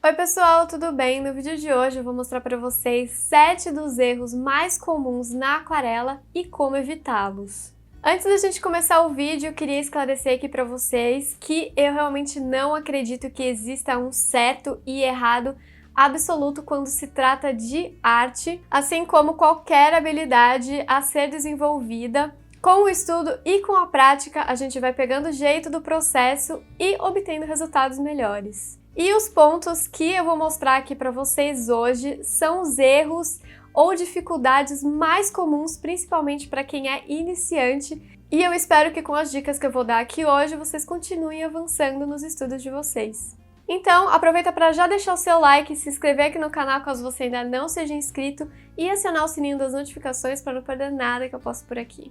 Oi pessoal, tudo bem? No vídeo de hoje eu vou mostrar para vocês 7 dos erros mais comuns na aquarela e como evitá-los. Antes da gente começar o vídeo, eu queria esclarecer aqui para vocês que eu realmente não acredito que exista um certo e errado absoluto quando se trata de arte, assim como qualquer habilidade a ser desenvolvida. Com o estudo e com a prática, a gente vai pegando o jeito do processo e obtendo resultados melhores. E os pontos que eu vou mostrar aqui para vocês hoje são os erros ou dificuldades mais comuns, principalmente para quem é iniciante. E eu espero que com as dicas que eu vou dar aqui hoje, vocês continuem avançando nos estudos de vocês. Então, aproveita para já deixar o seu like, se inscrever aqui no canal caso você ainda não seja inscrito e acionar o sininho das notificações para não perder nada que eu posto por aqui.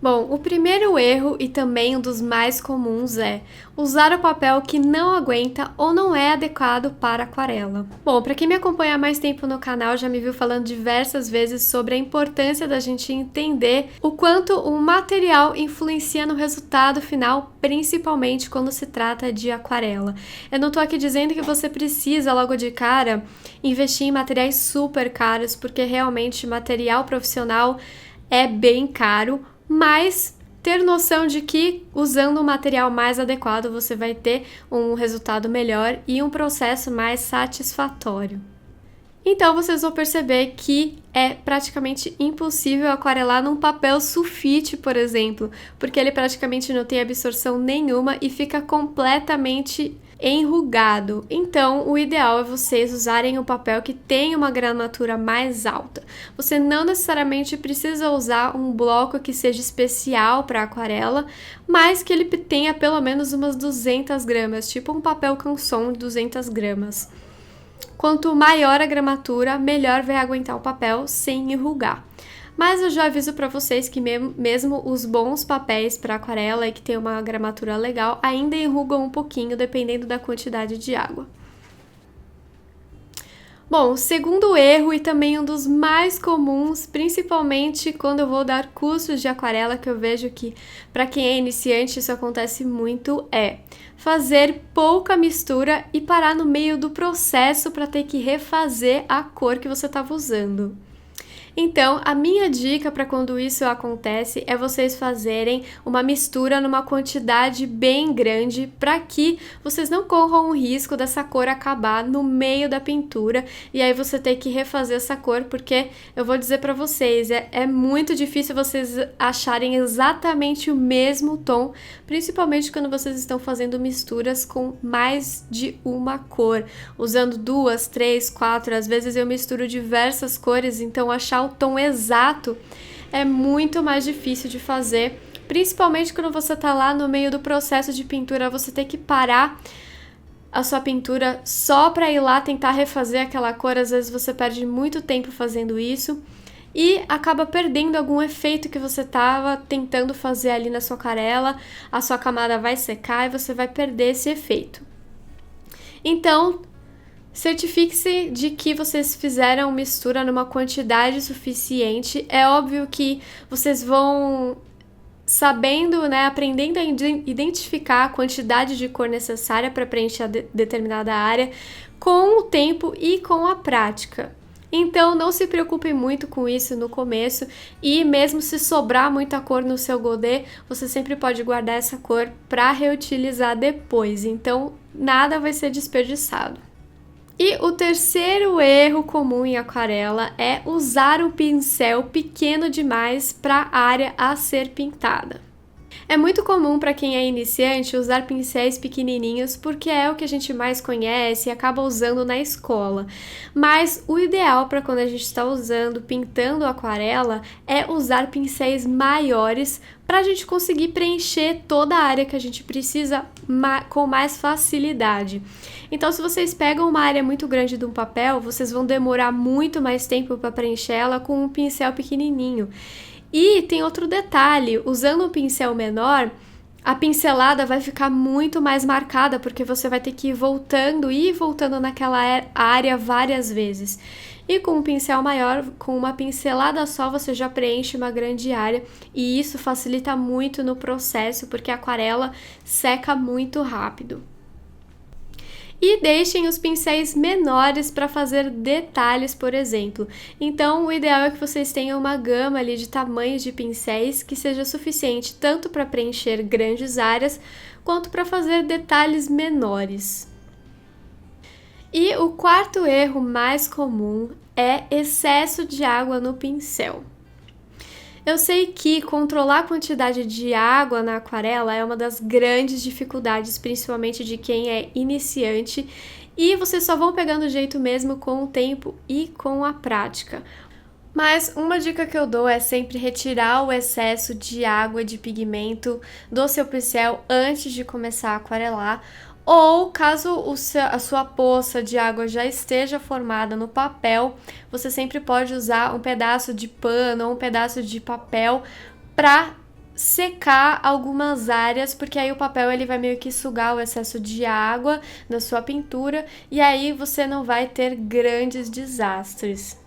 Bom, o primeiro erro e também um dos mais comuns é usar o papel que não aguenta ou não é adequado para aquarela. Bom, para quem me acompanha há mais tempo no canal já me viu falando diversas vezes sobre a importância da gente entender o quanto o material influencia no resultado final, principalmente quando se trata de aquarela. Eu não tô aqui dizendo que você precisa logo de cara investir em materiais super caros, porque realmente material profissional é bem caro, mas ter noção de que usando um material mais adequado você vai ter um resultado melhor e um processo mais satisfatório. Então vocês vão perceber que é praticamente impossível aquarelar num papel sulfite, por exemplo, porque ele praticamente não tem absorção nenhuma e fica completamente enrugado. Então, o ideal é vocês usarem o papel que tem uma gramatura mais alta. Você não necessariamente precisa usar um bloco que seja especial para aquarela, mas que ele tenha pelo menos umas 200 gramas, tipo um papel canson de 200 gramas. Quanto maior a gramatura, melhor vai aguentar o papel sem enrugar. Mas eu já aviso para vocês que mesmo os bons papéis para aquarela e que tem uma gramatura legal ainda enrugam um pouquinho dependendo da quantidade de água. Bom, o segundo erro e também um dos mais comuns, principalmente quando eu vou dar cursos de aquarela, que eu vejo que para quem é iniciante isso acontece muito, é fazer pouca mistura e parar no meio do processo para ter que refazer a cor que você estava usando. Então, a minha dica para quando isso acontece é vocês fazerem uma mistura numa quantidade bem grande para que vocês não corram o risco dessa cor acabar no meio da pintura e aí você ter que refazer essa cor, porque eu vou dizer para vocês, é muito difícil vocês acharem exatamente o mesmo tom, principalmente quando vocês estão fazendo misturas com mais de uma cor, usando 2, 3, 4, às vezes eu misturo diversas cores, então achar o tom exato é muito mais difícil de fazer, principalmente quando você tá lá no meio do processo de pintura, você tem que parar a sua pintura só para ir lá tentar refazer aquela cor, às vezes você perde muito tempo fazendo isso e acaba perdendo algum efeito que você estava tentando fazer ali na sua aquarela, a sua camada vai secar e você vai perder esse efeito. Então, certifique-se de que vocês fizeram mistura numa quantidade suficiente. É óbvio que vocês vão sabendo, aprendendo a identificar a quantidade de cor necessária para preencher determinada área com o tempo e com a prática. Então, não se preocupe muito com isso no começo e mesmo se sobrar muita cor no seu godê, você sempre pode guardar essa cor para reutilizar depois. Então, nada vai ser desperdiçado. E o terceiro erro comum em aquarela é usar um pincel pequeno demais para a área a ser pintada. É muito comum para quem é iniciante usar pincéis pequenininhos porque é o que a gente mais conhece e acaba usando na escola. Mas o ideal para quando a gente está pintando aquarela, é usar pincéis maiores para a gente conseguir preencher toda a área que a gente precisa com mais facilidade. Então, se vocês pegam uma área muito grande de um papel, vocês vão demorar muito mais tempo para preencher ela com um pincel pequenininho. E tem outro detalhe, usando um pincel menor, a pincelada vai ficar muito mais marcada, porque você vai ter que ir voltando naquela área várias vezes. E com um pincel maior, com uma pincelada só, você já preenche uma grande área, e isso facilita muito no processo, porque a aquarela seca muito rápido. E deixem os pincéis menores para fazer detalhes, por exemplo. Então, o ideal é que vocês tenham uma gama ali de tamanhos de pincéis que seja suficiente tanto para preencher grandes áreas, quanto para fazer detalhes menores. E o quarto erro mais comum é excesso de água no pincel. Eu sei que controlar a quantidade de água na aquarela é uma das grandes dificuldades, principalmente de quem é iniciante, e vocês só vão pegando o jeito mesmo com o tempo e com a prática. Mas uma dica que eu dou é sempre retirar o excesso de água de pigmento do seu pincel antes de começar a aquarelar, ou caso a sua poça de água já esteja formada no papel, você sempre pode usar um pedaço de pano ou um pedaço de papel para secar algumas áreas, porque aí o papel ele vai meio que sugar o excesso de água da sua pintura e aí você não vai ter grandes desastres.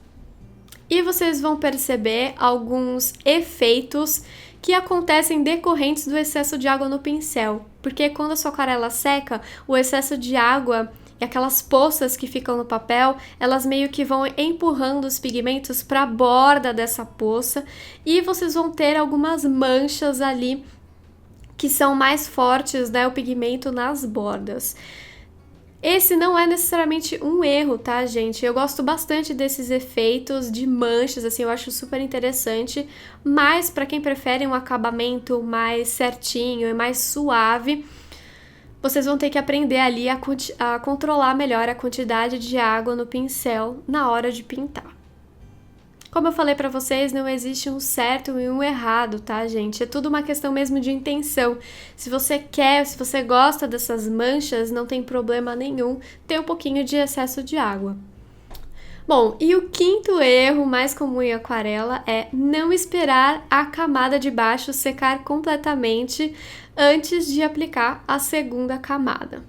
E vocês vão perceber alguns efeitos que acontecem decorrentes do excesso de água no pincel, porque quando a sua aquarela seca, o excesso de água e aquelas poças que ficam no papel, elas meio que vão empurrando os pigmentos para a borda dessa poça e vocês vão ter algumas manchas ali que são mais fortes, né, o pigmento nas bordas. Esse não é necessariamente um erro, tá, gente? Eu gosto bastante desses efeitos de manchas, assim, eu acho super interessante, mas para quem prefere um acabamento mais certinho e mais suave, vocês vão ter que aprender ali a controlar melhor a quantidade de água no pincel na hora de pintar. Como eu falei pra vocês, não existe um certo e um errado, tá, gente? É tudo uma questão mesmo de intenção. Se você quer, se você gosta dessas manchas, não tem problema nenhum ter um pouquinho de excesso de água. Bom, e o quinto erro mais comum em aquarela é não esperar a camada de baixo secar completamente antes de aplicar a segunda camada.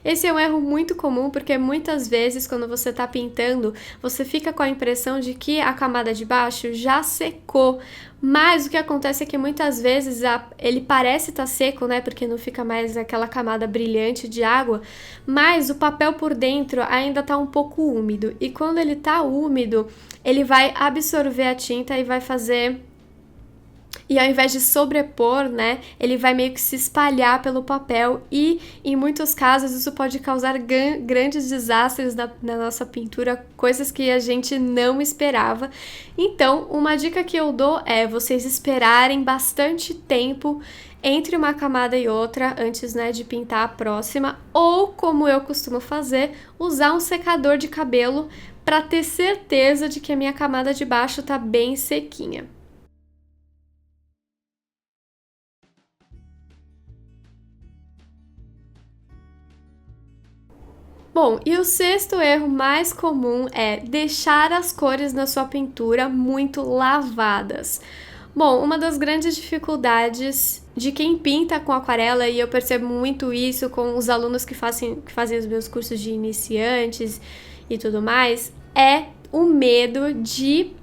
Esse é um erro muito comum porque muitas vezes quando você está pintando, você fica com a impressão de que a camada de baixo já secou, mas o que acontece é que muitas vezes ele parece estar seco, né, porque não fica mais aquela camada brilhante de água, mas o papel por dentro ainda está um pouco úmido, e quando ele está úmido, ele vai absorver a tinta e vai fazer... E ao invés de sobrepor, né, ele vai meio que se espalhar pelo papel e, em muitos casos, isso pode causar grandes desastres na nossa pintura, coisas que a gente não esperava. Então, uma dica que eu dou é vocês esperarem bastante tempo entre uma camada e outra antes, né, de pintar a próxima, ou, como eu costumo fazer, usar um secador de cabelo para ter certeza de que a minha camada de baixo tá bem sequinha. Bom, e o sexto erro mais comum é deixar as cores na sua pintura muito lavadas. Bom, uma das grandes dificuldades de quem pinta com aquarela, e eu percebo muito isso com os alunos que fazem os meus cursos de iniciantes e tudo mais, é o medo de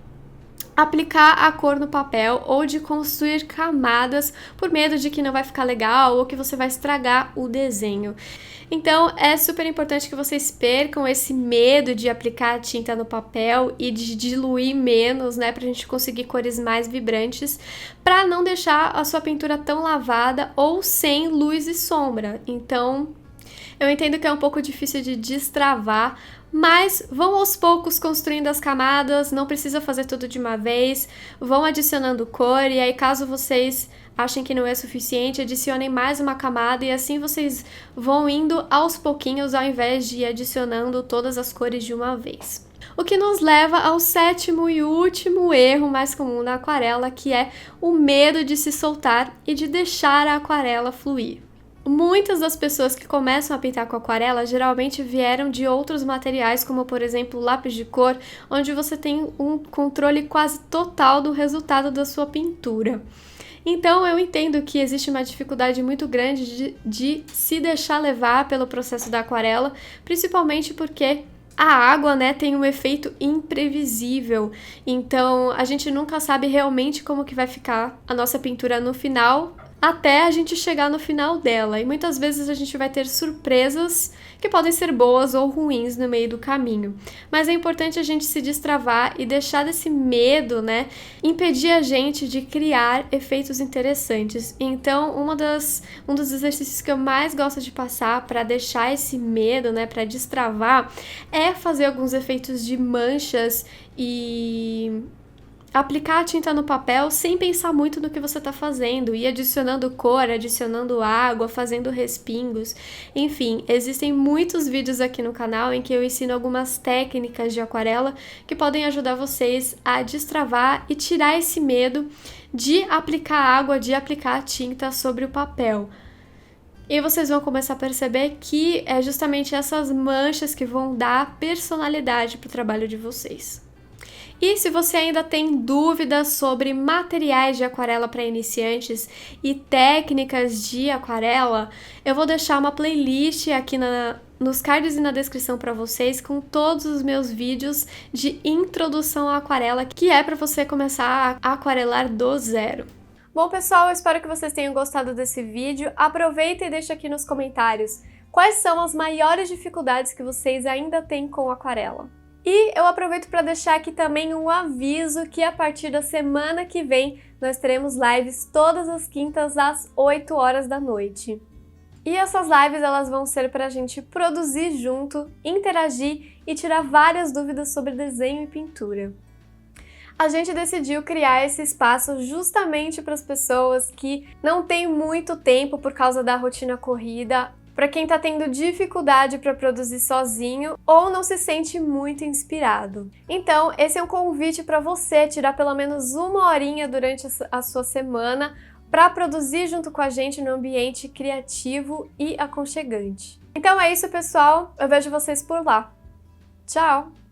aplicar a cor no papel ou de construir camadas por medo de que não vai ficar legal ou que você vai estragar o desenho. Então é super importante que vocês percam esse medo de aplicar a tinta no papel e de diluir menos, né, pra gente conseguir cores mais vibrantes, para não deixar a sua pintura tão lavada ou sem luz e sombra. Então eu entendo que é um pouco difícil de destravar, mas vão aos poucos construindo as camadas, não precisa fazer tudo de uma vez, vão adicionando cor e aí caso vocês achem que não é suficiente, adicionem mais uma camada e assim vocês vão indo aos pouquinhos ao invés de ir adicionando todas as cores de uma vez. O que nos leva ao sétimo e último erro mais comum da aquarela, que é o medo de se soltar e de deixar a aquarela fluir. Muitas das pessoas que começam a pintar com aquarela geralmente vieram de outros materiais, como por exemplo lápis de cor, onde você tem um controle quase total do resultado da sua pintura. Então eu entendo que existe uma dificuldade muito grande de se deixar levar pelo processo da aquarela, principalmente porque a água, né, tem um efeito imprevisível, então a gente nunca sabe realmente como que vai ficar a nossa pintura no final, até a gente chegar no final dela. E muitas vezes a gente vai ter surpresas que podem ser boas ou ruins no meio do caminho. Mas é importante a gente se destravar e deixar desse medo, né, impedir a gente de criar efeitos interessantes. Então, um dos exercícios que eu mais gosto de passar para deixar esse medo, né, para destravar, é fazer alguns efeitos de manchas e aplicar a tinta no papel sem pensar muito no que você está fazendo, e adicionando cor, adicionando água, fazendo respingos. Enfim, existem muitos vídeos aqui no canal em que eu ensino algumas técnicas de aquarela que podem ajudar vocês a destravar e tirar esse medo de aplicar água, de aplicar tinta sobre o papel. E vocês vão começar a perceber que é justamente essas manchas que vão dar personalidade para o trabalho de vocês. E se você ainda tem dúvidas sobre materiais de aquarela para iniciantes e técnicas de aquarela, eu vou deixar uma playlist aqui nos cards e na descrição para vocês com todos os meus vídeos de introdução à aquarela, que é para você começar a aquarelar do zero. Bom, pessoal, eu espero que vocês tenham gostado desse vídeo. Aproveita e deixa aqui nos comentários quais são as maiores dificuldades que vocês ainda têm com aquarela. E eu aproveito para deixar aqui também um aviso que a partir da semana que vem nós teremos lives todas as quintas às 8 horas da noite. E essas lives elas vão ser para a gente produzir junto, interagir e tirar várias dúvidas sobre desenho e pintura. A gente decidiu criar esse espaço justamente para as pessoas que não têm muito tempo por causa da rotina corrida, para quem está tendo dificuldade para produzir sozinho ou não se sente muito inspirado. Então, esse é um convite para você tirar pelo menos uma horinha durante a sua semana para produzir junto com a gente num ambiente criativo e aconchegante. Então é isso, pessoal. Eu vejo vocês por lá. Tchau!